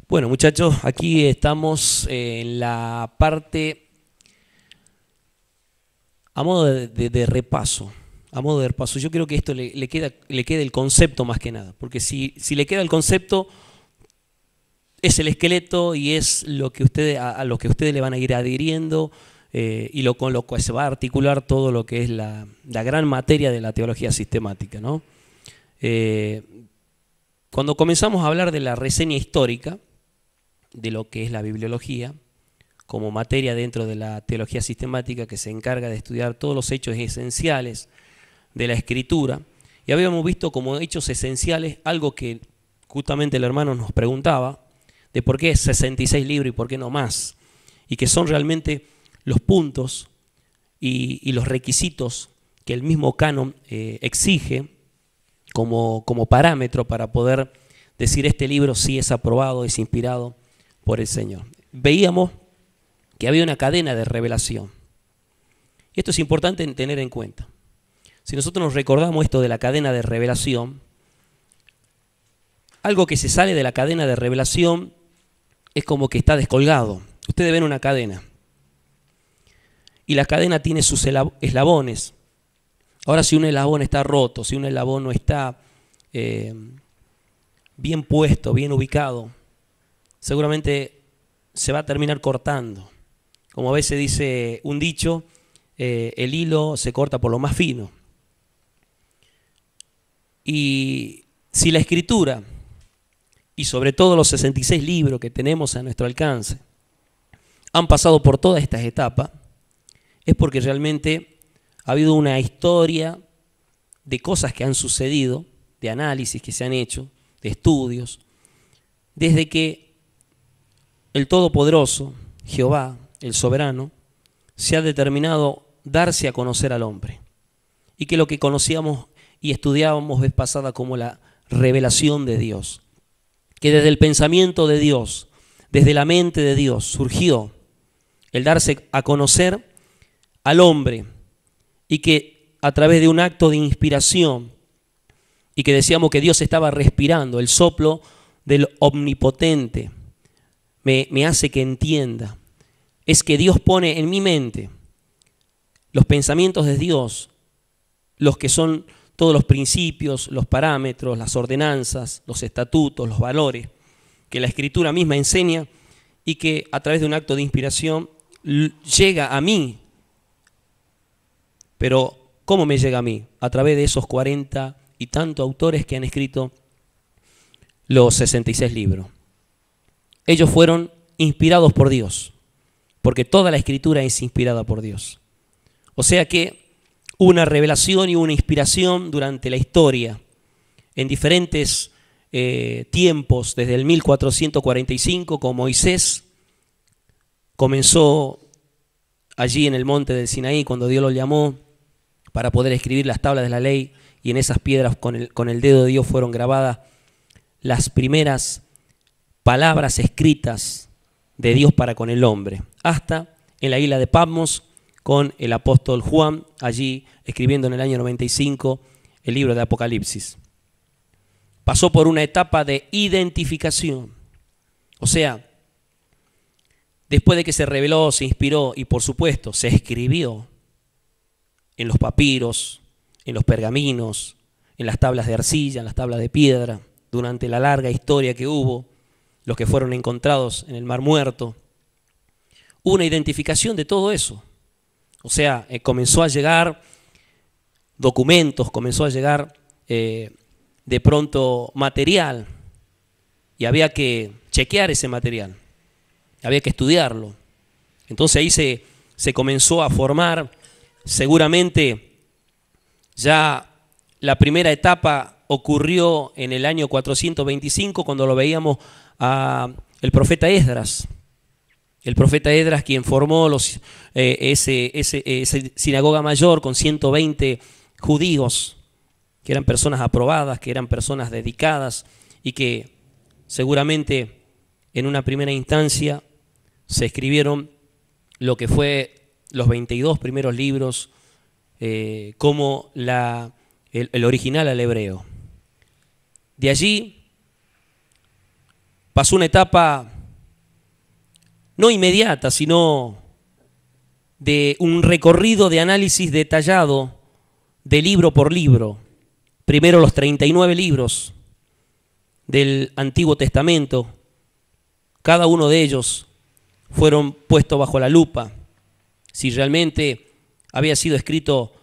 Bueno, muchachos, aquí estamos en la parte a modo de repaso. A modo de repaso. Yo creo que esto le queda el concepto más que nada, porque si le queda el concepto, es el esqueleto y es lo que a lo que ustedes le van a ir adhiriendo con lo que se va a articular todo lo que es la gran materia de la teología sistemática, ¿no? Cuando comenzamos a hablar de la reseña histórica, de lo que es la bibliología, como materia dentro de la teología sistemática que se encarga de estudiar todos los hechos esenciales de la Escritura, y habíamos visto como hechos esenciales algo que justamente el hermano nos preguntaba, de por qué 66 libros y por qué no más, y que son realmente los puntos y los requisitos que el mismo canon exige como parámetro para poder decir este libro sí es aprobado, es inspirado por el Señor. Veíamos que había una cadena de revelación. Y esto es importante tener en cuenta. Si nosotros nos recordamos esto de la cadena de revelación, algo que se sale de la cadena de revelación es como que está descolgado. Ustedes ven una cadena. Y la cadena tiene sus eslabones. Ahora, si un eslabón está roto, si un eslabón no está bien puesto, bien ubicado, seguramente se va a terminar cortando. Como a veces dice un dicho, el hilo se corta por lo más fino. Y si la Escritura, y sobre todo los 66 libros que tenemos a nuestro alcance, han pasado por todas estas etapas, es porque realmente ha habido una historia de cosas que han sucedido, de análisis que se han hecho, de estudios, desde que el Todopoderoso, Jehová, el Soberano, se ha determinado darse a conocer al hombre. Y que lo que conocíamos y estudiábamos vez pasada como la revelación de Dios, que desde el pensamiento de Dios, desde la mente de Dios, surgió el darse a conocer al hombre, y que a través de un acto de inspiración, y que decíamos que Dios estaba respirando, el soplo del omnipotente me hace que entienda, es que Dios pone en mi mente los pensamientos de Dios, los que son todos los principios, los parámetros, las ordenanzas, los estatutos, los valores, que la Escritura misma enseña, y que a través de un acto de inspiración llega a mí. Pero, ¿cómo me llega a mí? A través de esos 40 y tantos autores que han escrito los 66 libros. Ellos fueron inspirados por Dios, porque toda la Escritura es inspirada por Dios. O sea que hubo una revelación y una inspiración durante la historia, en diferentes tiempos, desde el 1445, con Moisés, comenzó allí en el monte del Sinaí, cuando Dios lo llamó para poder escribir las tablas de la ley, y en esas piedras con el dedo de Dios fueron grabadas las primeras palabras escritas de Dios para con el hombre, hasta en la isla de Patmos con el apóstol Juan, allí escribiendo en el año 95 el libro de Apocalipsis. Pasó por una etapa de identificación, o sea, después de que se reveló, se inspiró y por supuesto se escribió en los papiros, en los pergaminos, en las tablas de arcilla, en las tablas de piedra, durante la larga historia que hubo, los que fueron encontrados en el Mar Muerto. Hubo una identificación de todo eso. O sea, comenzó a llegar documentos, comenzó a llegar de pronto material, y había que chequear ese material, había que estudiarlo. Entonces ahí se comenzó a formar, seguramente ya la primera etapa ocurrió en el año 425, cuando lo veíamos el profeta Esdras. El profeta Esdras, quien formó ese sinagoga mayor con 120 judíos, que eran personas aprobadas, que eran personas dedicadas, y que seguramente en una primera instancia se escribieron lo que fue los 22 primeros libros, como el original al hebreo. De allí pasó una etapa no inmediata, sino de un recorrido de análisis detallado de libro por libro. Primero los 39 libros del Antiguo Testamento, cada uno de ellos fueron puestos bajo la lupa. Si realmente había sido escrito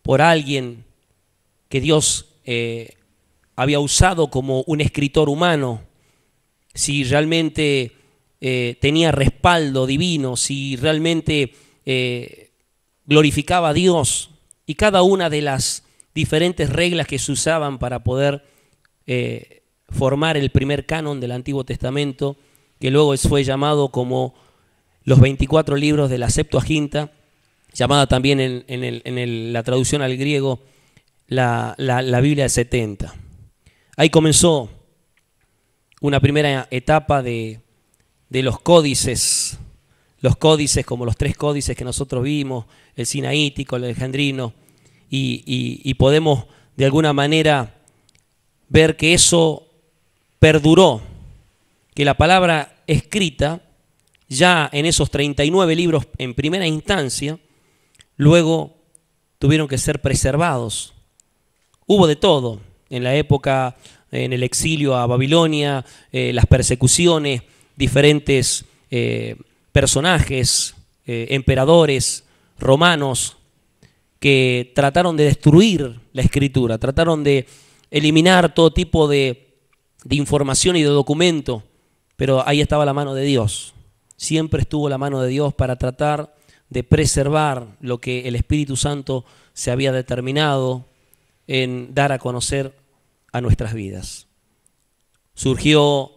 por alguien que Dios había usado como un escritor humano, si realmente tenía respaldo divino, si realmente glorificaba a Dios, y cada una de las diferentes reglas que se usaban para poder formar el primer canon del Antiguo Testamento, que luego fue llamado como los 24 libros de la Septuaginta, llamada también en la traducción al griego la Biblia de 70. Ahí comenzó una primera etapa de los códices como los 3 códices que nosotros vimos, el sinaítico, el alejandrino, y podemos de alguna manera ver que eso perduró, que la palabra escrita ya en esos 39 libros en primera instancia, luego tuvieron que ser preservados. Hubo de todo en la época, en el exilio a Babilonia, las persecuciones, diferentes personajes, emperadores romanos que trataron de destruir la escritura, trataron de eliminar todo tipo de información y de documento, pero ahí estaba la mano de Dios. Siempre estuvo la mano de Dios para tratar de preservar lo que el Espíritu Santo se había determinado en dar a conocer a nuestras vidas. Surgió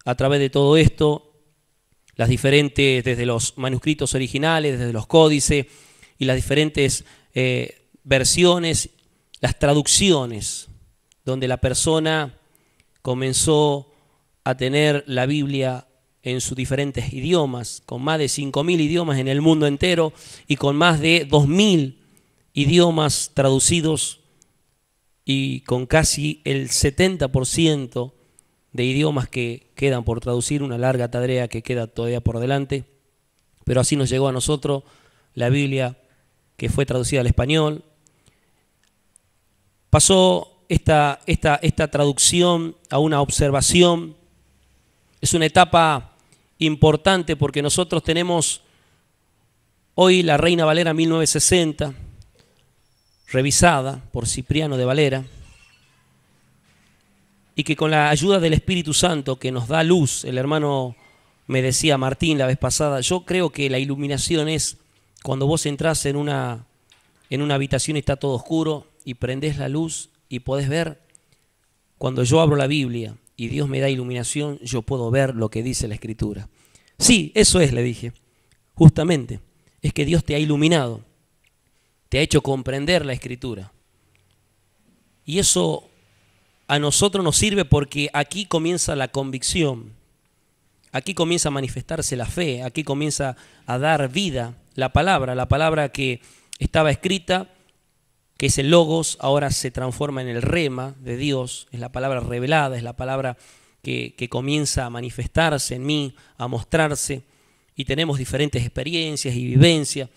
a través de todo esto las diferentes, desde los manuscritos originales, desde los códices y las diferentes versiones, las traducciones, donde la persona comenzó a tener la Biblia en sus diferentes idiomas, con más de 5.000 idiomas en el mundo entero y con más de 2.000 idiomas traducidos y con casi el 70% de idiomas que quedan por traducir, una larga tarea que queda todavía por delante, pero así nos llegó a nosotros la Biblia que fue traducida al español. Pasó esta traducción a una observación. Es una etapa importante porque nosotros tenemos hoy la Reina Valera 1960, revisada por Cipriano de Valera, y que con la ayuda del Espíritu Santo que nos da luz, el hermano me decía Martín la vez pasada, yo creo que la iluminación es cuando vos entrás en una habitación y está todo oscuro y prendés la luz y podés ver. Cuando yo abro la Biblia y Dios me da iluminación, yo puedo ver lo que dice la Escritura. Sí, eso es, le dije, justamente, es que Dios te ha iluminado, te ha hecho comprender la Escritura. Y eso a nosotros nos sirve porque aquí comienza la convicción, aquí comienza a manifestarse la fe, aquí comienza a dar vida la palabra que estaba escrita, que es el Logos, ahora se transforma en el Rema de Dios, es la palabra revelada, es la palabra que comienza a manifestarse en mí, a mostrarse, y tenemos diferentes experiencias y vivencias.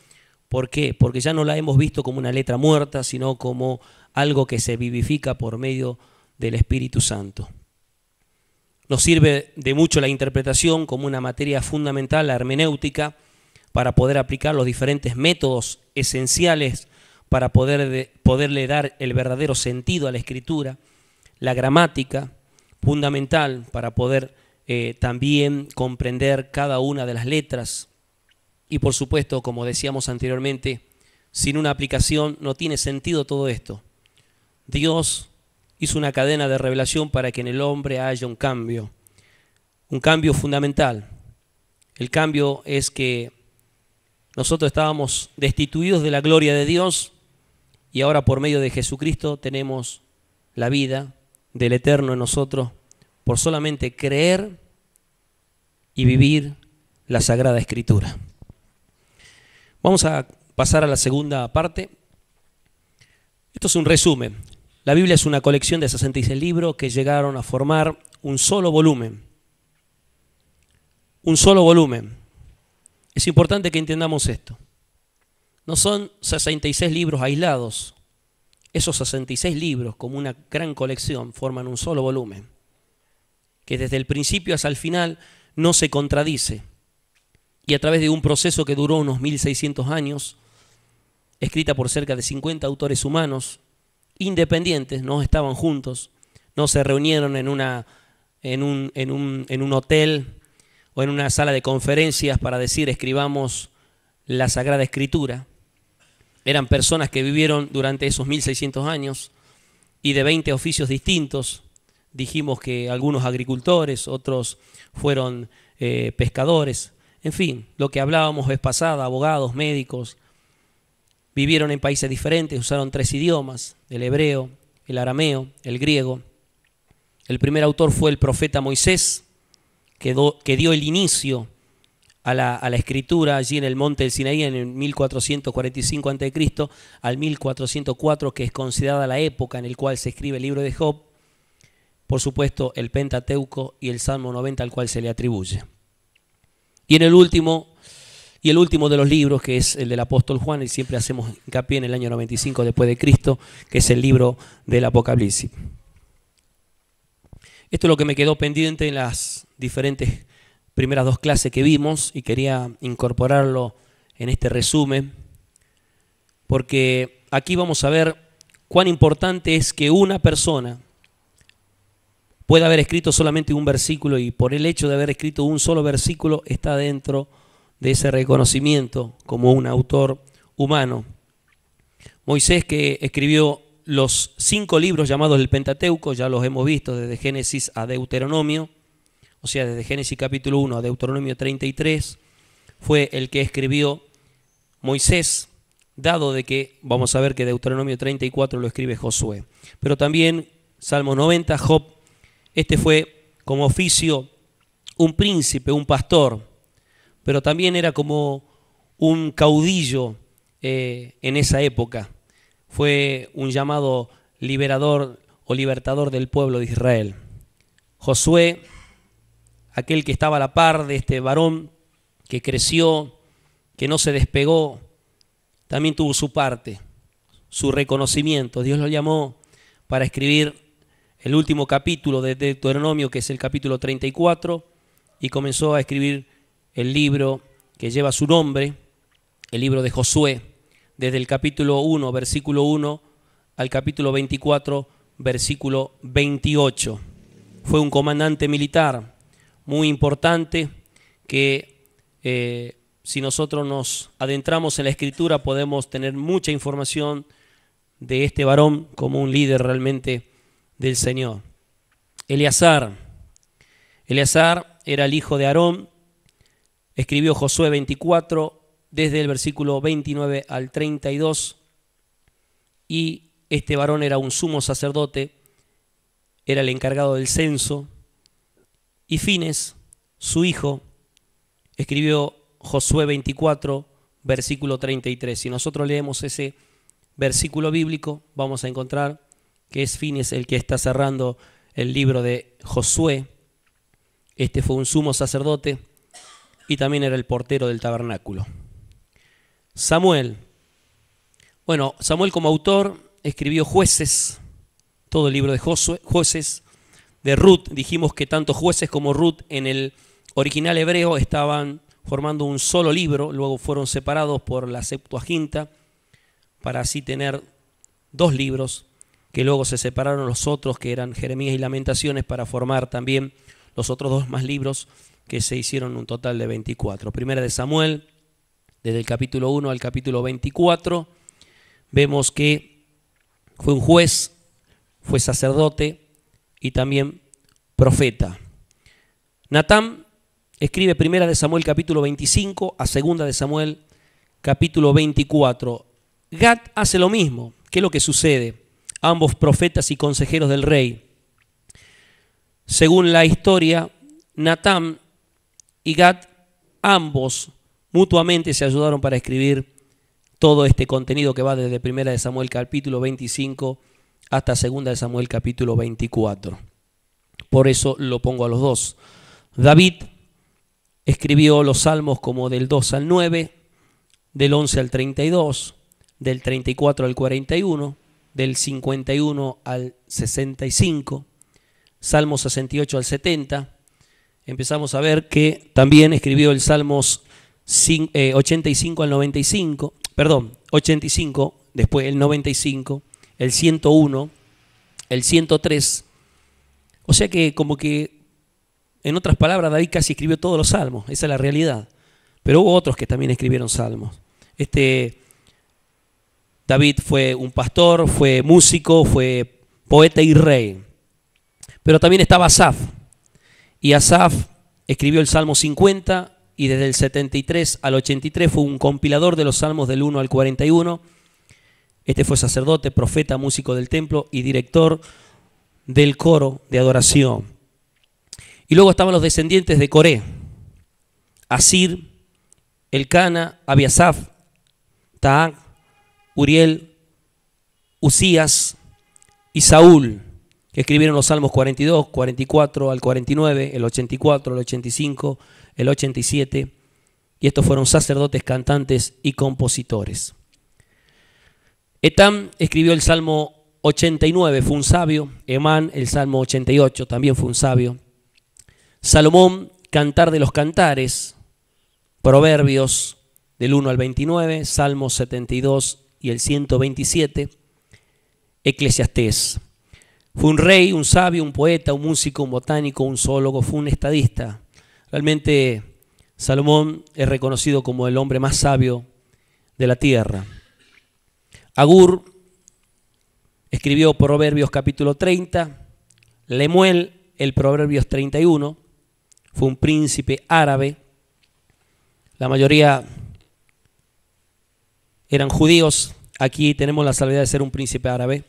¿Por qué? Porque ya no la hemos visto como una letra muerta, sino como algo que se vivifica por medio del Espíritu Santo. Nos sirve de mucho la interpretación como una materia fundamental, la hermenéutica, para poder aplicar los diferentes métodos esenciales para poderle dar el verdadero sentido a la Escritura, la gramática, fundamental para poder también comprender cada una de las letras. Y por supuesto, como decíamos anteriormente, sin una aplicación no tiene sentido todo esto. Dios hizo una cadena de revelación para que en el hombre haya un cambio fundamental. El cambio es que nosotros estábamos destituidos de la gloria de Dios y ahora por medio de Jesucristo tenemos la vida del Eterno en nosotros por solamente creer y vivir la Sagrada Escritura. Vamos a pasar a la segunda parte. Esto es un resumen. La Biblia es una colección de 66 libros que llegaron a formar un solo volumen. un solo volumen. Es importante que entendamos esto. No son 66 libros aislados. Esos 66 libros, como una gran colección, forman un solo volumen, que desde el principio hasta el final no se contradice. Y a través de un proceso que duró unos 1600 años, escrita por cerca de 50 autores humanos, independientes, no estaban juntos, no se reunieron en un hotel o en una sala de conferencias para decir escribamos la Sagrada Escritura. Eran personas que vivieron durante esos 1600 años y de 20 oficios distintos. Dijimos que algunos agricultores, otros fueron pescadores. En fin, lo que hablábamos vez pasada, abogados, médicos. Vivieron en países diferentes, usaron 3 idiomas, el hebreo, el arameo, el griego. El primer autor fue el profeta Moisés, que dio el inicio a la escritura allí en el monte del Sinaí en el 1445 a.C. al 1404, que es considerada la época en la cual se escribe el libro de Job. Por supuesto, el Pentateuco y el Salmo 90 al cual se le atribuye. Y el último de los libros, que es el del apóstol Juan, y siempre hacemos hincapié en el año 95 después de Cristo, que es el libro del Apocalipsis. Esto es lo que me quedó pendiente en las diferentes primeras 2 clases que vimos y quería incorporarlo en este resumen, porque aquí vamos a ver cuán importante es que una persona pueda haber escrito solamente un versículo y por el hecho de haber escrito un solo versículo está dentro de ese reconocimiento como un autor humano. Moisés, que escribió los 5 libros llamados el Pentateuco, ya los hemos visto desde Génesis a Deuteronomio, o sea, desde Génesis capítulo 1 a Deuteronomio 33, fue el que escribió Moisés, dado de que vamos a ver que Deuteronomio 34 lo escribe Josué. Pero también Salmo 90, Job, este fue como oficio un príncipe, un pastor, pero también era como un caudillo en esa época. Fue un llamado liberador o libertador del pueblo de Israel. Josué, aquel que estaba a la par de este varón que creció, que no se despegó, también tuvo su parte, su reconocimiento. Dios lo llamó para escribir el último capítulo de Deuteronomio, que es el capítulo 34, y comenzó a escribir el libro que lleva su nombre, el libro de Josué, desde el capítulo 1, versículo 1, al capítulo 24, versículo 28. Fue un comandante militar muy importante que si nosotros nos adentramos en la Escritura podemos tener mucha información de este varón como un líder realmente del Señor. Eleazar era el hijo de Aarón, escribió Josué 24 desde el versículo 29 al 32 y este varón era un sumo sacerdote, era el encargado del censo. Y Fines, su hijo, escribió Josué 24, versículo 33. Si nosotros leemos ese versículo bíblico, vamos a encontrar que es Fines el que está cerrando el libro de Josué. Este fue un sumo sacerdote y también era el portero del tabernáculo. Samuel. Bueno, Samuel como autor escribió Jueces, todo el libro de Jueces. De Ruth, dijimos que tanto Jueces como Ruth en el original hebreo estaban formando un solo libro, luego fueron separados por la Septuaginta para así tener 2 libros, que luego se separaron los otros que eran Jeremías y Lamentaciones para formar también los otros 2 más libros que se hicieron un total de 24. Primera de Samuel, desde el capítulo 1 al capítulo 24, vemos que fue un juez, fue sacerdote y también profeta. Natán escribe Primera de Samuel capítulo 25 a Segunda de Samuel capítulo 24. Gad hace lo mismo. ¿Qué es lo que sucede? Ambos profetas y consejeros del rey. Según la historia, Natán y Gad, ambos mutuamente se ayudaron para escribir todo este contenido que va desde Primera de Samuel capítulo 25 hasta Segunda de Samuel capítulo 24. Por eso lo pongo a los 2. David escribió los salmos como del 2 al 9, del 11 al 32, del 34 al 41, del 51 al 65, Salmos 68 al 70. Empezamos a ver que también escribió el Salmos 85 al 95, perdón, 85, después el 95, el 101, el 103. O sea que como que, en otras palabras, David casi escribió todos los salmos, esa es la realidad. Pero hubo otros que también escribieron salmos. David fue un pastor, fue músico, fue poeta y rey. Pero también estaba Asaf. Y Asaf escribió el Salmo 50 y desde el 73 al 83 fue un compilador de los salmos del 1 al 41. Este fue sacerdote, profeta, músico del templo y director del coro de adoración. Y luego estaban los descendientes de Coré: Asir, Elcana, Abiasaf, Taag, Uriel, Usías y Saúl, que escribieron los salmos 42, 44 al 49, el 84, el 85, el 87, y estos fueron sacerdotes, cantantes y compositores. Etam escribió el Salmo 89, fue un sabio. Emán, el Salmo 88, también fue un sabio. Salomón, Cantar de los Cantares, Proverbios del 1 al 29, Salmos 72 y el 127, Eclesiastés. Fue un rey, un sabio, un poeta, un músico, un botánico, un zoólogo, fue un estadista. Realmente Salomón es reconocido como el hombre más sabio de la tierra. Agur escribió Proverbios capítulo 30, Lemuel el Proverbios 31, fue un príncipe árabe. La mayoría eran judíos. Aquí tenemos la salvedad de ser un príncipe árabe.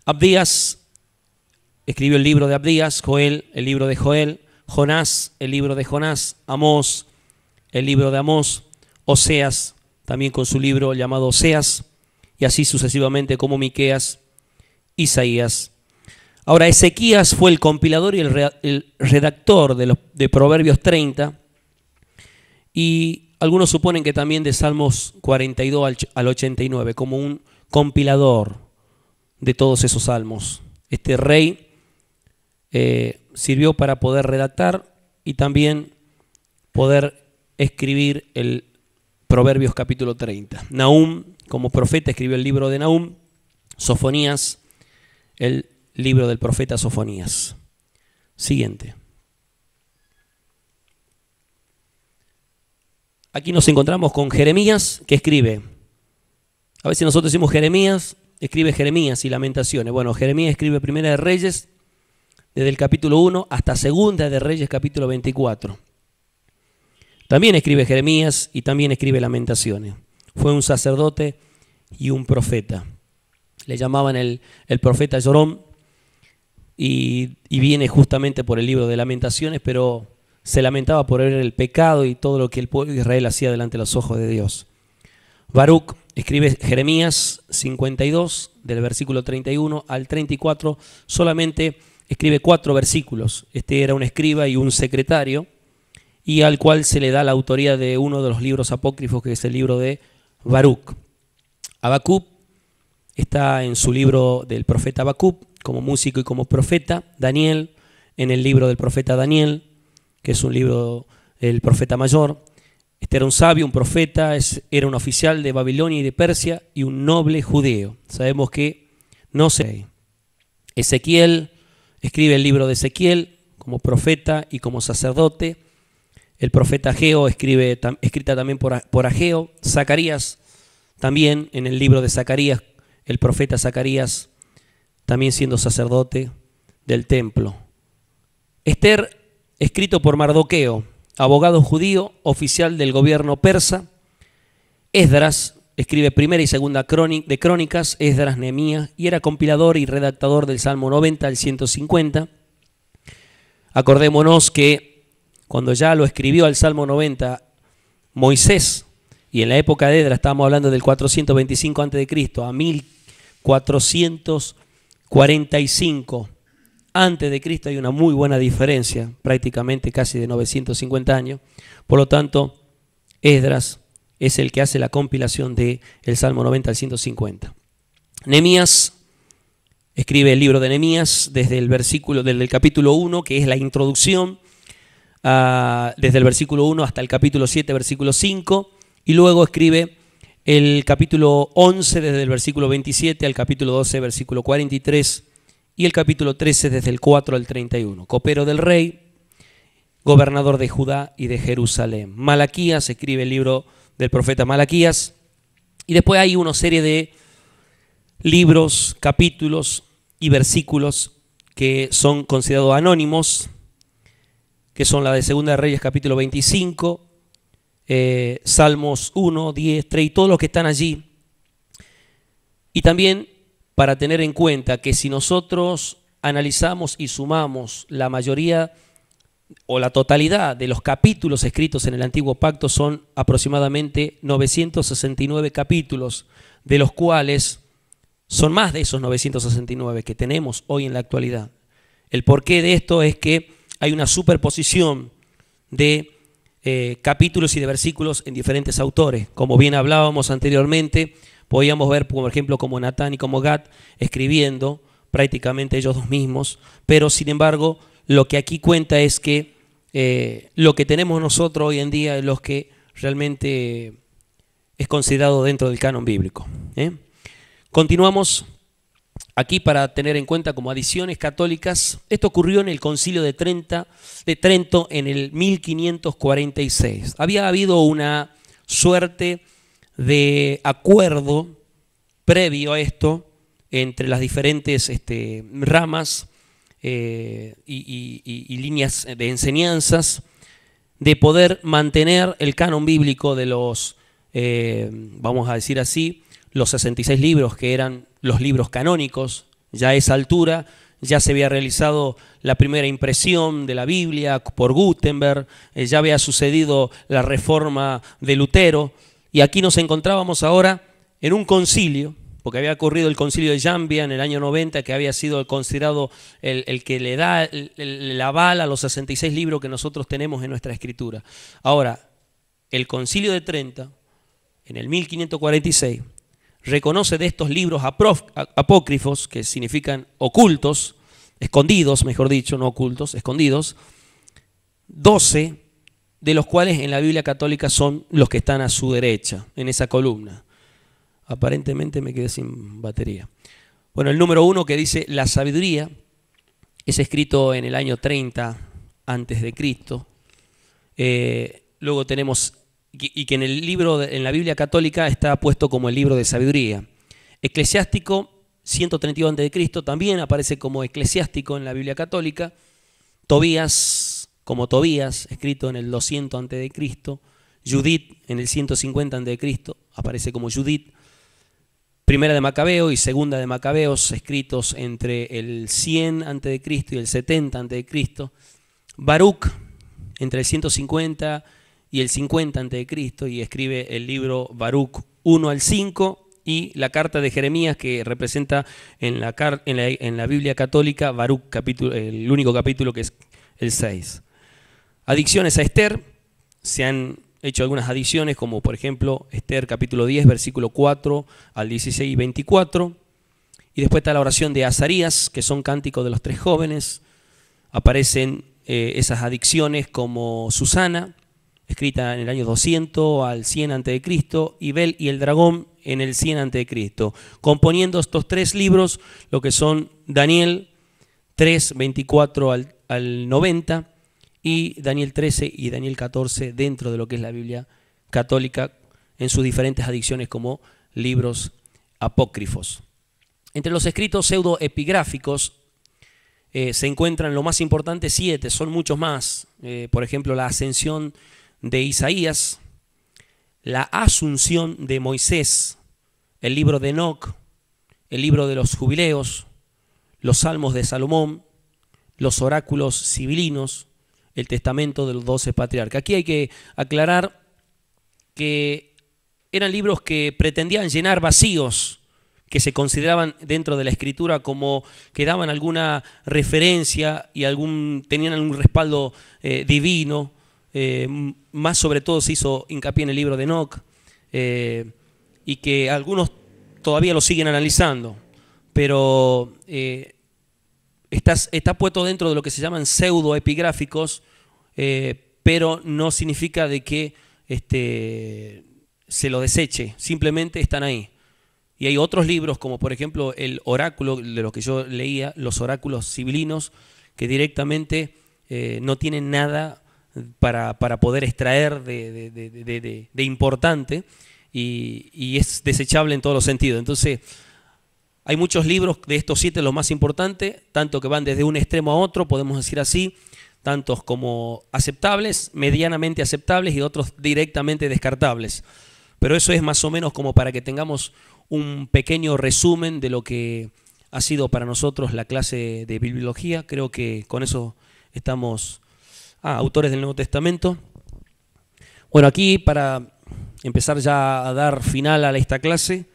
Abdías escribió el libro de Abdías, Joel el libro de Joel, Jonás el libro de Jonás, Amós el libro de Amós, Oseas también con su libro llamado Oseas, y así sucesivamente como Miqueas, Isaías. Ahora, Ezequías fue el compilador y el redactor de Proverbios 30, y algunos suponen que también de Salmos 42 al 89, como un compilador de todos esos salmos. Este rey sirvió para poder redactar y también poder escribir el Proverbios capítulo 30. Nahum, como profeta, escribió el libro de Nahum. Sofonías, el libro del profeta Sofonías. Siguiente. Aquí nos encontramos con Jeremías, que escribe. A veces nosotros decimos Jeremías, escribe Jeremías y Lamentaciones. Bueno, Jeremías escribe Primera de Reyes, desde el capítulo 1 hasta Segunda de Reyes, capítulo 24. También escribe Jeremías y también escribe Lamentaciones. Fue un sacerdote y un profeta. Le llamaban el profeta Llorón, y viene justamente por el libro de Lamentaciones, pero se lamentaba por ver el pecado y todo lo que el pueblo de Israel hacía delante de los ojos de Dios. Baruc escribe Jeremías 52, del versículo 31 al 34, solamente escribe 4 versículos. Este era un escriba y un secretario, y al cual se le da la autoría de uno de los libros apócrifos, que es el libro de Baruc. Habacuc está en su libro del profeta Habacuc, como músico y como profeta. Daniel, en el libro del profeta Daniel, que es un libro del profeta mayor. Este era un sabio, un profeta, era un oficial de Babilonia y de Persia y un noble judeo. Sabemos que no se... Ezequiel escribe el libro de Ezequiel como profeta y como sacerdote. El profeta Ageo escrita también por Ageo. Zacarías también en el libro de Zacarías, el profeta Zacarías también siendo sacerdote del templo. Esther, escrito por Mardoqueo, abogado judío, oficial del gobierno persa. Esdras escribe Primera y Segunda de Crónicas, Esdras, Nehemías, y era compilador y redactador del Salmo 90 al 150. Acordémonos que cuando ya lo escribió al Salmo 90 Moisés, y en la época de Esdras, estamos hablando del 425 a.C. a 1445 antes de Cristo hay una muy buena diferencia, prácticamente casi de 950 años. Por lo tanto, Esdras es el que hace la compilación del Salmo 90 al 150. Nehemías escribe el libro de Nehemías desde el capítulo 1, que es la introducción, desde el versículo 1 hasta el capítulo 7, versículo 5, y luego escribe el capítulo 11 desde el versículo 27 al capítulo 12, versículo 43, y el capítulo 13 desde el 4 al 31. Copero del rey, gobernador de Judá y de Jerusalén. Malaquías escribe el libro del profeta Malaquías, y después hay una serie de libros, capítulos y versículos que son considerados anónimos, que son la de Segunda de Reyes capítulo 25, Salmos 1, 10, 3 y todos los que están allí. Y también para tener en cuenta que si nosotros analizamos y sumamos la mayoría o la totalidad de los capítulos escritos en el Antiguo Pacto, son aproximadamente 969 capítulos, de los cuales son más de esos 969 que tenemos hoy en la actualidad. El porqué de esto es que hay una superposición de capítulos y de versículos en diferentes autores. Como bien hablábamos anteriormente, podíamos ver, por ejemplo, como Natán y como Gad escribiendo, prácticamente ellos dos mismos, pero sin embargo, lo que aquí cuenta es que lo que tenemos nosotros hoy en día es lo que realmente es considerado dentro del canon bíblico. Continuamos aquí para tener en cuenta como adiciones católicas. Esto ocurrió en el Concilio de Trento en el 1546. Había habido una suerte de acuerdo previo a esto entre las diferentes ramas y líneas de enseñanzas, de poder mantener el canon bíblico de los, vamos a decir así, los 66 libros que eran los libros canónicos. Ya a esa altura ya se había realizado la primera impresión de la Biblia por Gutenberg, ya había sucedido la reforma de Lutero, y aquí nos encontrábamos ahora en un concilio, porque había ocurrido el concilio de Jambia en el año 90, que había sido considerado el que le da el aval a los 66 libros que nosotros tenemos en nuestra escritura. Ahora, el concilio de Trento, en el 1546, reconoce de estos libros apócrifos, que significan ocultos, escondidos, mejor dicho, no ocultos, escondidos, 12 de los cuales en la Biblia católica son los que están a su derecha, en esa columna. Aparentemente me quedé sin batería. Bueno, el número 1, que dice la sabiduría, es escrito en el año 30 antes de Cristo. Luego tenemos, y que en el libro, en la Biblia católica está puesto como el libro de sabiduría. Eclesiástico, 132 antes de Cristo, también aparece como eclesiástico en la Biblia católica. Tobías, como Tobías, escrito en el 200 antes de Cristo. Judith, en el 150 antes de Cristo, aparece como Judith. Primera de Macabeo y Segunda de Macabeos, escritos entre el 100 a.C. y el 70 a.C. Baruch, entre el 150 y el 50 a.C., y escribe el libro Baruch 1 al 5, y la carta de Jeremías, que representa en la Biblia católica Baruch, el único capítulo, que es el 6. Adicciones a Esther, se han hecho algunas adiciones, como por ejemplo Esther capítulo 10, versículo 4 al 16 y 24. Y después está la oración de Azarías, que son cánticos de los 3 jóvenes. Aparecen esas adicciones como Susana, escrita en el año 200 al 100 a.C., y Bel y el dragón en el 100 a.C., componiendo estos 3 libros, lo que son Daniel 3, 24 al 90, y Daniel 13 y Daniel 14 dentro de lo que es la Biblia católica, en sus diferentes adicciones como libros apócrifos. Entre los escritos pseudoepigráficos se encuentran lo más importante 7, son muchos más. Por ejemplo, la ascensión de Isaías, la asunción de Moisés, el libro de Enoc, el libro de los jubileos, los salmos de Salomón, los oráculos sibilinos, el testamento de los 12 patriarcas. Aquí hay que aclarar que eran libros que pretendían llenar vacíos que se consideraban dentro de la Escritura como que daban alguna referencia y tenían algún respaldo divino. Más sobre todo se hizo hincapié en el libro de Enoc, y que algunos todavía lo siguen analizando, pero está puesto dentro de lo que se llaman pseudoepigráficos, pero no significa de que se lo deseche, simplemente están ahí. Y hay otros libros, como por ejemplo el oráculo, de los que yo leía, los oráculos sibilinos, que directamente no tienen nada para poder extraer de importante, y es desechable en todos los sentidos. Entonces, hay muchos libros de estos 7, los más importantes, tanto que van desde un extremo a otro, podemos decir así, tantos como aceptables, medianamente aceptables y otros directamente descartables. Pero eso es más o menos como para que tengamos un pequeño resumen de lo que ha sido para nosotros la clase de bibliología. Creo que con eso estamos autores del Nuevo Testamento. Bueno, aquí para empezar ya a dar final a esta clase,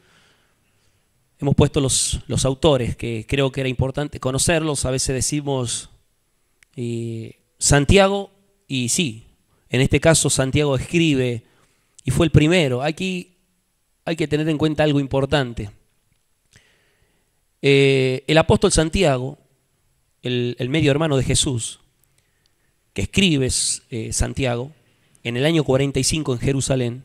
hemos puesto los autores, que creo que era importante conocerlos. A veces decimos Santiago, y sí, en este caso Santiago escribe y fue el primero. Aquí hay que tener en cuenta algo importante. El apóstol Santiago, el medio hermano de Jesús, que escribe Santiago, en el año 45 en Jerusalén,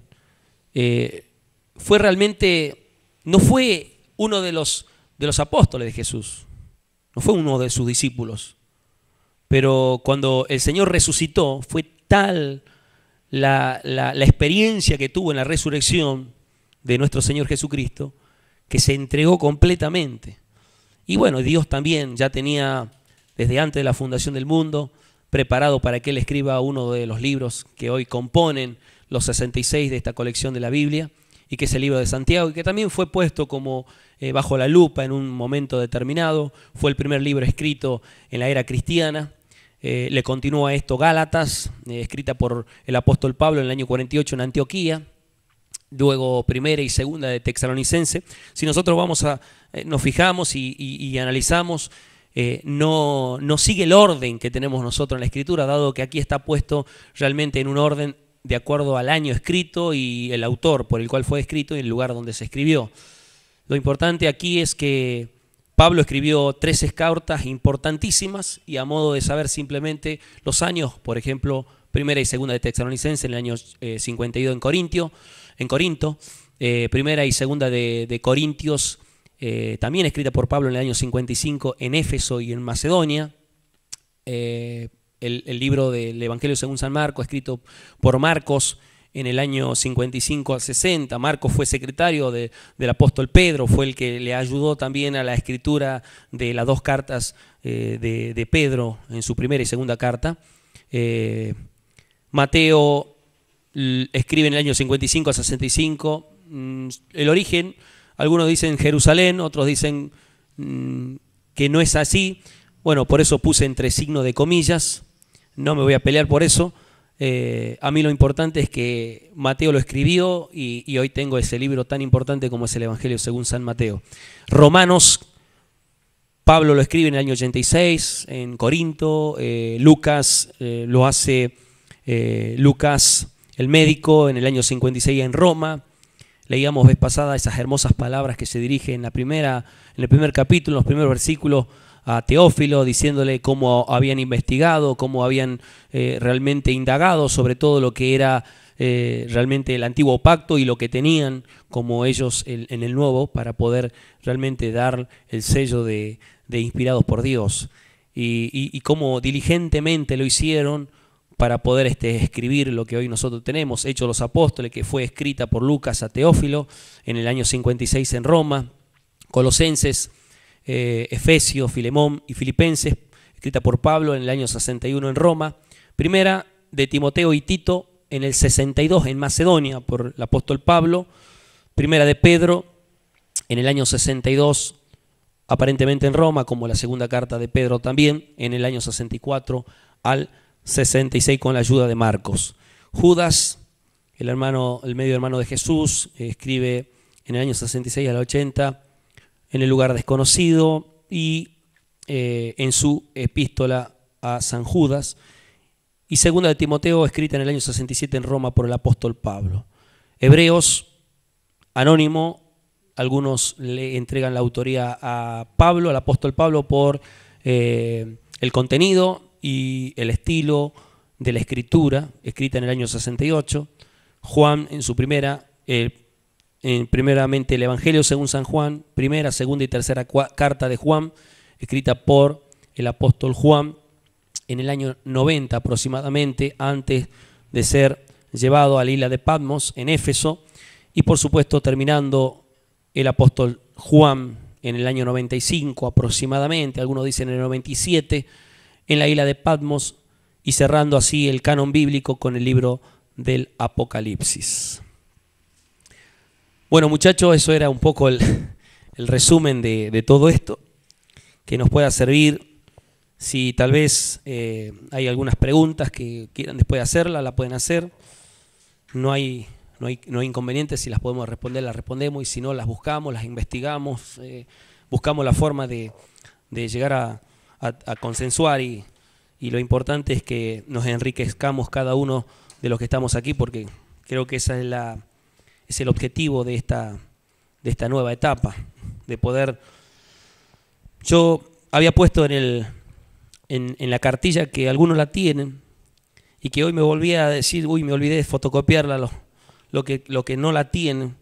fue realmente, no fue uno de los apóstoles de Jesús, no fue uno de sus discípulos, pero cuando el Señor resucitó, fue tal la experiencia que tuvo en la resurrección de nuestro Señor Jesucristo, que se entregó completamente. Y bueno, Dios también ya tenía, desde antes de la fundación del mundo, preparado para que Él escriba uno de los libros que hoy componen los 66 de esta colección de la Biblia, y que es el libro de Santiago, y que también fue puesto como bajo la lupa en un momento determinado. Fue el primer libro escrito en la era cristiana. Le continúa esto Gálatas, escrita por el apóstol Pablo en el año 48 en Antioquía. Luego primera y segunda de Tesalonicense. Si nosotros nos fijamos y analizamos, no sigue el orden que tenemos nosotros en la Escritura, dado que aquí está puesto realmente en un orden de acuerdo al año escrito y el autor por el cual fue escrito y el lugar donde se escribió. Lo importante aquí es que Pablo escribió 13 cartas importantísimas, y a modo de saber simplemente los años, por ejemplo, primera y segunda de Tesalonicense en el año 52 en Corinto, primera y segunda de Corintios, también escrita por Pablo en el año 55 en Éfeso y en Macedonia. El libro del Evangelio según San Marcos, escrito por Marcos en el año 55 al 60. Marcos fue secretario del apóstol Pedro, fue el que le ayudó también a la escritura de las 2 cartas de Pedro en su primera y segunda carta. Mateo escribe en el año 55 a 65. El origen, algunos dicen Jerusalén, otros dicen que no es así. Bueno, por eso puse entre signo de comillas, no me voy a pelear por eso. A mí lo importante es que Mateo lo escribió, y hoy tengo ese libro tan importante como es el Evangelio según San Mateo. Romanos, Pablo lo escribe en el año 86 en Corinto. Lucas lo hace Lucas el médico en el año 56 en Roma. Leíamos vez pasada esas hermosas palabras que se dirigen en el primer capítulo, en los primeros versículos, a Teófilo, diciéndole cómo habían investigado, cómo habían realmente indagado sobre todo lo que era realmente el antiguo pacto y lo que tenían como ellos en el nuevo, para poder realmente dar el sello de inspirados por Dios, y cómo diligentemente lo hicieron para poder escribir lo que hoy nosotros tenemos, Hechos de los Apóstoles, que fue escrita por Lucas a Teófilo en el año 56 en Roma. Colosenses, Efesios, Filemón y Filipenses, escrita por Pablo en el año 61 en Roma. Primera de Timoteo y Tito en el 62 en Macedonia por el apóstol Pablo. Primera de Pedro en el año 62 aparentemente en Roma, como la segunda carta de Pedro también, en el año 64 al 66 con la ayuda de Marcos. Judas, el medio hermano de Jesús, escribe en el año 66 al 80 en el lugar desconocido y en su epístola a San Judas, y segunda de Timoteo, escrita en el año 67 en Roma por el apóstol Pablo. Hebreos, anónimo, algunos le entregan la autoría a Pablo, al apóstol Pablo, por el contenido y el estilo de la escritura, escrita en el año 68. Juan en su primeramente el Evangelio según San Juan, primera, segunda y tercera carta de Juan, escrita por el apóstol Juan en el año 90 aproximadamente, antes de ser llevado a la isla de Patmos en Éfeso, y por supuesto terminando el apóstol Juan en el año 95 aproximadamente, algunos dicen en el 97, en la isla de Patmos, y cerrando así el canon bíblico con el libro del Apocalipsis. Bueno, muchachos, eso era un poco el resumen de todo esto, que nos pueda servir. Si tal vez hay algunas preguntas que quieran después hacerlas, la pueden hacer. No hay inconvenientes, si las podemos responder, las respondemos, y si no, las buscamos, las investigamos, buscamos la forma de llegar a consensuar, y lo importante es que nos enriquezcamos cada uno de los que estamos aquí, porque creo que esa es el objetivo de esta nueva etapa, de poder... Yo había puesto en la cartilla que algunos la tienen, y que hoy me volví a decir, me olvidé de fotocopiarla, lo que no la tienen,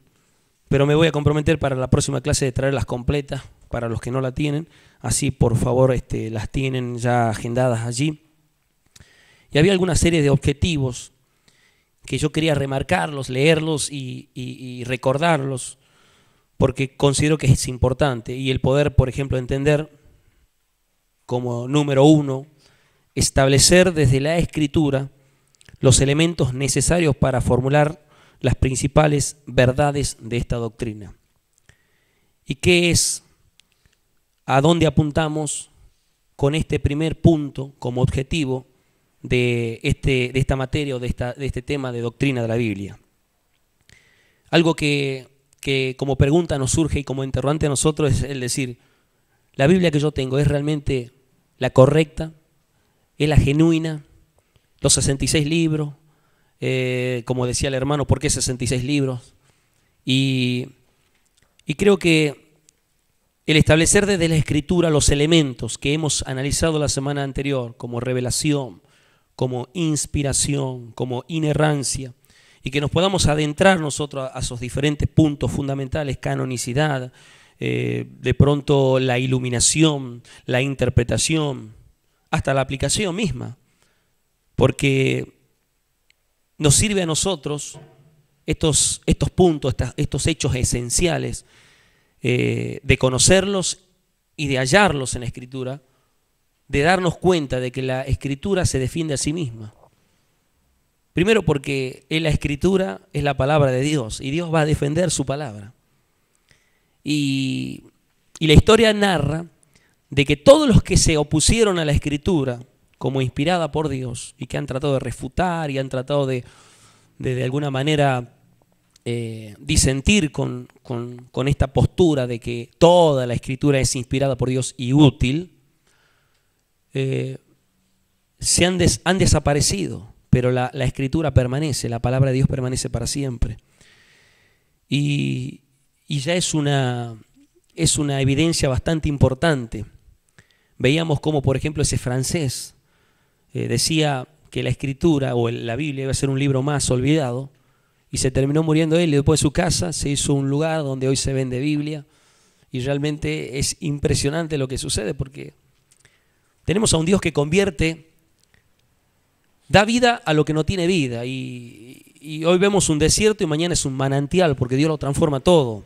pero me voy a comprometer para la próxima clase de traerlas completas para los que no la tienen, así por favor las tienen ya agendadas allí. Y había alguna serie de objetivos que yo quería remarcarlos, leerlos y recordarlos, porque considero que es importante, y el poder, por ejemplo, entender como número uno, establecer desde la Escritura los elementos necesarios para formular las principales verdades de esta doctrina. ¿Y qué es? ¿A dónde apuntamos con este primer punto como objetivo de esta materia o de este tema de doctrina de la Biblia? Algo que como pregunta nos surge y como interrogante a nosotros es el decir, ¿la Biblia que yo tengo es realmente la correcta? ¿Es la genuina? ¿Los 66 libros? Como decía el hermano, ¿por qué 66 libros? Y creo que el establecer desde la Escritura los elementos que hemos analizado la semana anterior, como revelación, como inspiración, como inerrancia, y que nos podamos adentrar nosotros a esos diferentes puntos fundamentales, canonicidad, de pronto la iluminación, la interpretación, hasta la aplicación misma, porque nos sirve a nosotros estos puntos, estos hechos esenciales, de conocerlos y de hallarlos en la Escritura, de darnos cuenta de que la Escritura se defiende a sí misma. Primero porque la Escritura es la palabra de Dios, y Dios va a defender su palabra. Y la historia narra de que todos los que se opusieron a la Escritura como inspirada por Dios, y que han tratado de refutar y han tratado de alguna manera disentir con esta postura de que toda la Escritura es inspirada por Dios y útil, han desaparecido, pero la Escritura permanece, la palabra de Dios permanece para siempre. Y ya es una evidencia bastante importante. Veíamos cómo, por ejemplo, ese francés decía que la Escritura o la Biblia iba a ser un libro más olvidado, y se terminó muriendo él, y después de su casa se hizo un lugar donde hoy se vende Biblia, y realmente es impresionante lo que sucede, porque tenemos a un Dios que da vida a lo que no tiene vida, y hoy vemos un desierto y mañana es un manantial, porque Dios lo transforma todo,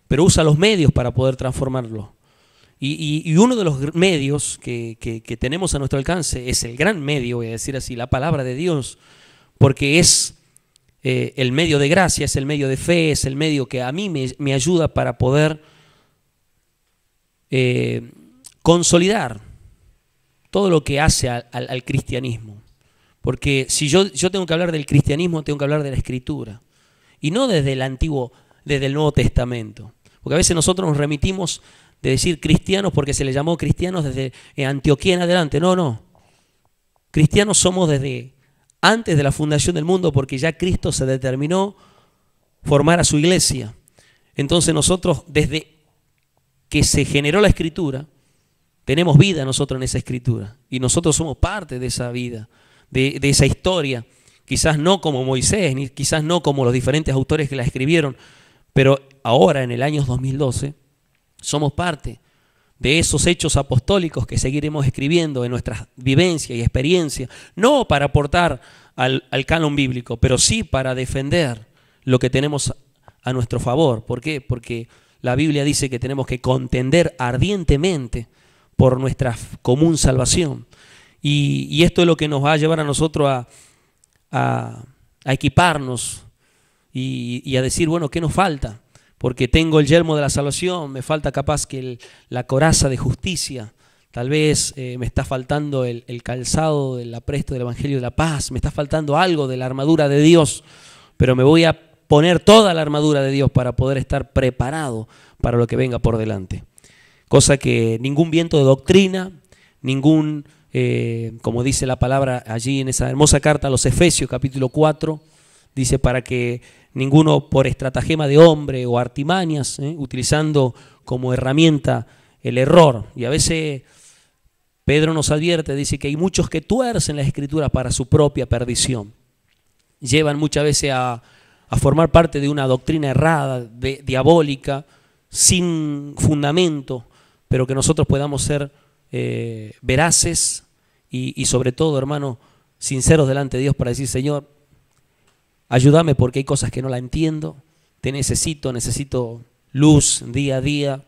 pero usa los medios para poder transformarlo. Y uno de los medios que tenemos a nuestro alcance es el gran medio, voy a decir así, la palabra de Dios, porque es el medio de gracia, es el medio de fe, es el medio que a mí me ayuda para poder consolidar todo lo que hace al cristianismo. Porque si yo tengo que hablar del cristianismo, tengo que hablar de la Escritura, y no desde el Nuevo Testamento. Porque a veces nosotros nos remitimos de decir cristianos porque se les llamó cristianos desde Antioquía en adelante. No, no. Cristianos somos desde antes de la fundación del mundo, porque ya Cristo se determinó formar a su iglesia. Entonces nosotros, desde que se generó la Escritura, tenemos vida nosotros en esa Escritura. Y nosotros somos parte de esa vida, de esa historia. Quizás no como Moisés, ni quizás no como los diferentes autores que la escribieron, pero ahora, en el año 2012, somos parte de esos hechos apostólicos que seguiremos escribiendo en nuestras vivencias y experiencias, no para aportar al canon bíblico, pero sí para defender lo que tenemos a nuestro favor. ¿Por qué? Porque la Biblia dice que tenemos que contender ardientemente por nuestra común salvación. Y esto es lo que nos va a llevar a nosotros a equiparnos y a decir, bueno, ¿qué nos falta? Porque tengo el yelmo de la salvación, me falta capaz que la coraza de justicia, tal vez me está faltando el calzado del apresto del Evangelio de la paz, me está faltando algo de la armadura de Dios, pero me voy a poner toda la armadura de Dios para poder estar preparado para lo que venga por delante. Cosa que ningún viento de doctrina, ningún, como dice la palabra allí en esa hermosa carta a los Efesios capítulo 4, dice para que ninguno por estratagema de hombre o artimañas, utilizando como herramienta el error. Y a veces Pedro nos advierte, dice que hay muchos que tuercen las Escrituras para su propia perdición. Llevan muchas veces a formar parte de una doctrina errada, diabólica, sin fundamento, pero que nosotros podamos ser veraces y sobre todo, hermano, sinceros delante de Dios para decir, Señor, ayúdame porque hay cosas que no la entiendo, te necesito luz día a día.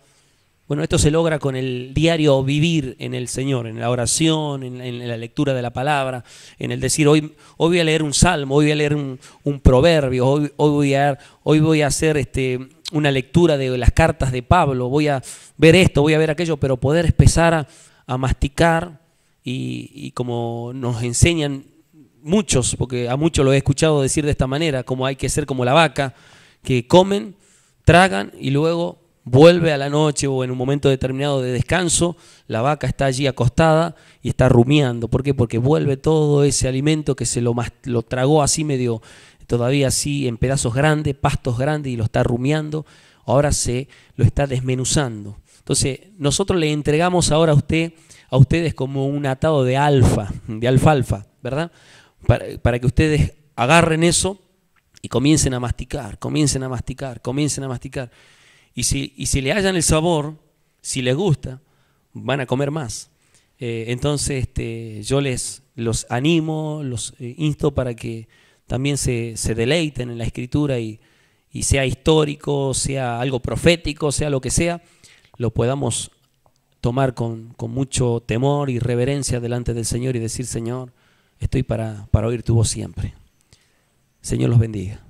Bueno, esto se logra con el diario vivir en el Señor, en la oración, en la lectura de la palabra, en el decir, hoy voy a leer un salmo, hoy voy a leer un proverbio, hoy voy a hacer una lectura de las cartas de Pablo, voy a ver esto, voy a ver aquello, pero poder empezar a masticar y como nos enseñan muchos, porque a muchos lo he escuchado decir de esta manera, como hay que ser como la vaca, que comen, tragan y luego vuelve a la noche o en un momento determinado de descanso, la vaca está allí acostada y está rumiando. ¿Por qué? Porque vuelve todo ese alimento que se lo tragó así medio, todavía así en pedazos grandes, pastos grandes, y lo está rumiando, ahora se lo está desmenuzando. Entonces nosotros le entregamos ahora a ustedes como un atado de alfalfa, ¿verdad? Para que ustedes agarren eso y comiencen a masticar. Y si le hallan el sabor, si les gusta, van a comer más. Entonces yo los animo, los insto para que también se deleiten en la Escritura y sea histórico, sea algo profético, sea lo que sea, lo podamos tomar con mucho temor y reverencia delante del Señor y decir, Señor, estoy para oír tu voz siempre. Señor los bendiga.